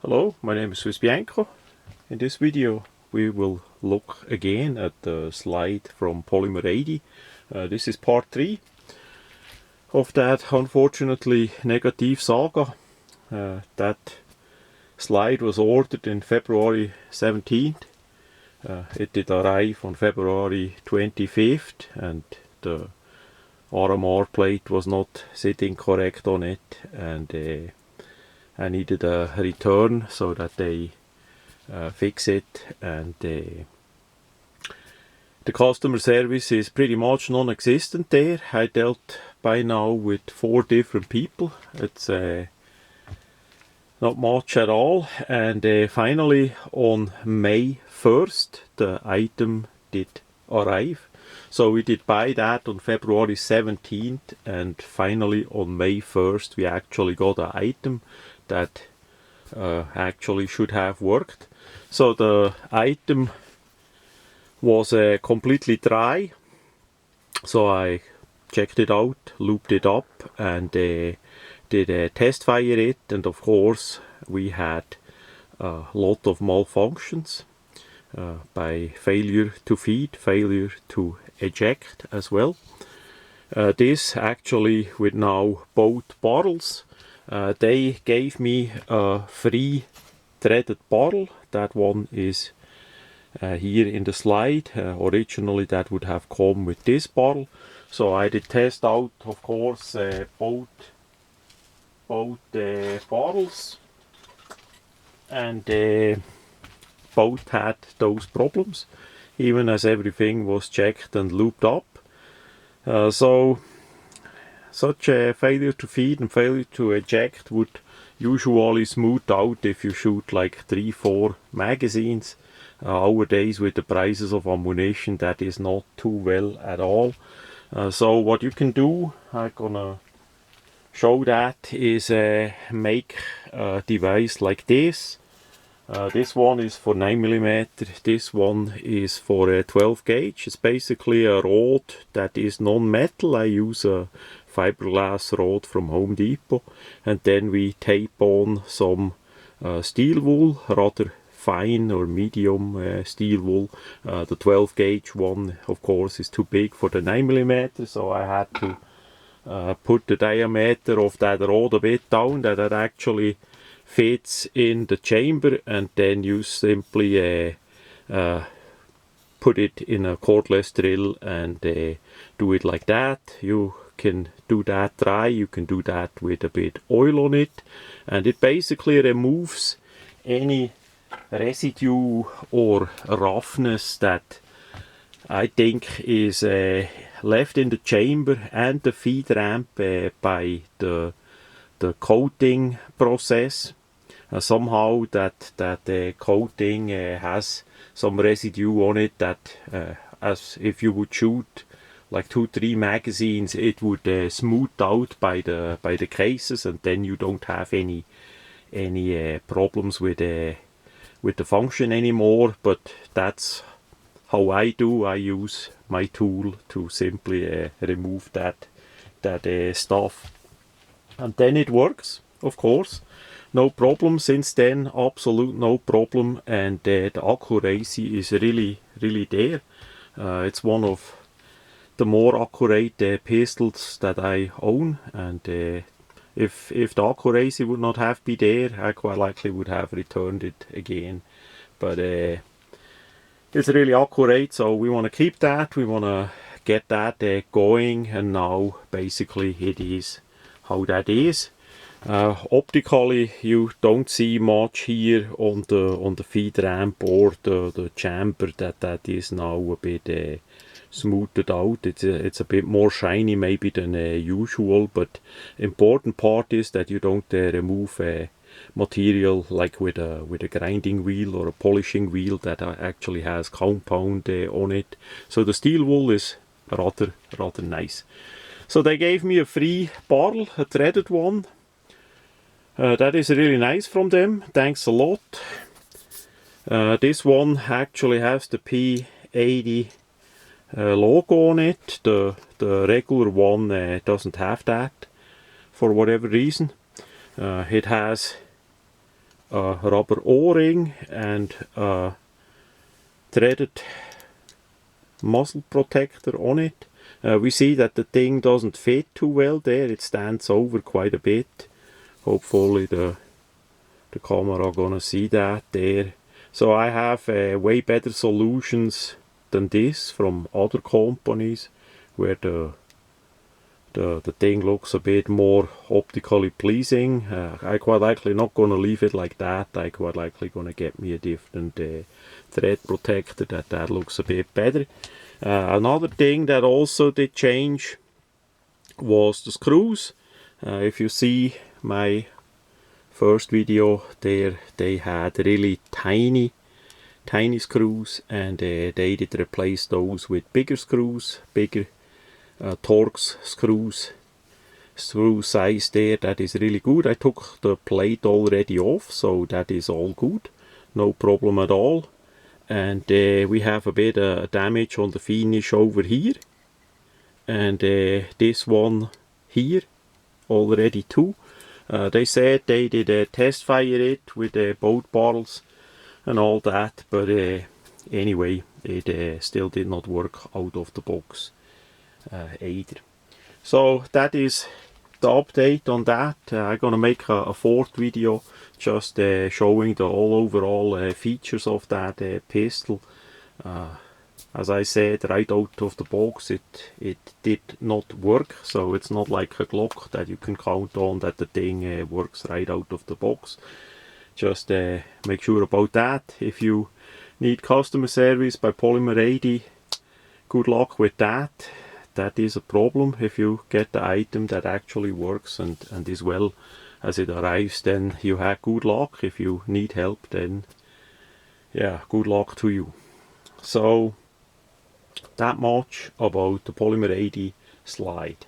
Hello, my name is Swiss Bianco. In this video we will look again at the slide from Polymer 80. This is part 3 of that unfortunately negative saga. That slide was ordered in February 17th. It did arrive on February 25th and the RMR plate was not sitting correct on it, and I needed a return so that they fix it, and the customer service is pretty much non-existent there. I dealt by now with 4 different people. It's not much at all, and finally on May 1st the item did arrive. So we did buy that on February 17th, and finally on May 1st we actually got an item that actually should have worked. So the item was completely dry, so I checked it out, looped it up, and did test fire it, and of course we had a lot of malfunctions by failure to feed, failure to eject as well. This actually with now both bottles. They gave me a free threaded bottle. That one is here in the slide. Originally that would have come with this bottle. So I did test out, of course, both bottles, and both had those problems, even as everything was checked and looped up. So such a failure to feed and failure to eject would usually smooth out if you shoot like 3-4 magazines. Nowadays with the prices of ammunition, that is not too well at all. So what you can do, I'm gonna show that, is make a device like this. This one is for 9mm, this one is for 12 gauge. It's basically a rod that is non-metal. I use a fiberglass rod from Home Depot, and then we tape on some steel wool, rather fine or medium steel wool. The 12 gauge one, of course, is too big for the 9mm, so I had to put the diameter of that rod a bit down, that it actually fits in the chamber, and then you simply put it in a cordless drill and do it like that. You can do that dry, you can do that with a bit oil on it, and it basically removes any residue or roughness that I think is left in the chamber and the feed ramp by the coating process. Somehow that coating has some residue on it that as if you would shoot like 2-3 magazines, it would smooth out by the cases, and then you don't have any problems with the function anymore. But that's how I do. I use my tool to simply remove that stuff, and then it works, of course. No problem since then, absolute no problem, and the accuracy is really there. It's one of the more accurate pistols that I own, and if the accuracy would not have been there, I quite likely would have returned it again. But it's really accurate, so we want to keep that, we want to get that going, and now basically it is how that is. Optically you don't see much here on the feed ramp or the chamber, that is now a bit smoothed out. It's a bit more shiny maybe than usual, but important part is that you don't remove material like with a grinding wheel or a polishing wheel that actually has compound on it. So the steel wool is rather nice. So they gave me a free bottle, a threaded one. That is really nice from them, thanks a lot. This one actually has the P80 logo on it. The regular one doesn't have that for whatever reason. It has a rubber O-ring and a threaded muzzle protector on it. We see that the thing doesn't fit too well there, it stands over quite a bit. Hopefully the camera gonna see that there. So I have way better solutions than this from other companies where the thing looks a bit more optically pleasing. I quite likely not gonna leave it like that. I quite likely gonna get me a different thread protector that looks a bit better. Another thing that also did change was the screws. If you see my first video there, they had really tiny screws, and they did replace those with bigger screws, bigger Torx screw size there. That is really good. I took the plate already off, so that is all good, no problem at all. And we have a bit of damage on the finish over here, and this one here already too. They said they did test fire it with both bottles and all that, but anyway, it still did not work out of the box either. So that is the update on that. I'm gonna make a fourth video just showing the overall features of that pistol. As I said, right out of the box it did not work, so it's not like a Glock that you can count on that the thing works right out of the box. Just make sure about that. If you need customer service by Polymer 80, good luck with that. That is a problem. If you get the item that actually works and is well as it arrives, then you have good luck. If you need help, then yeah, good luck to you. So that much about the Polymer 80 slide.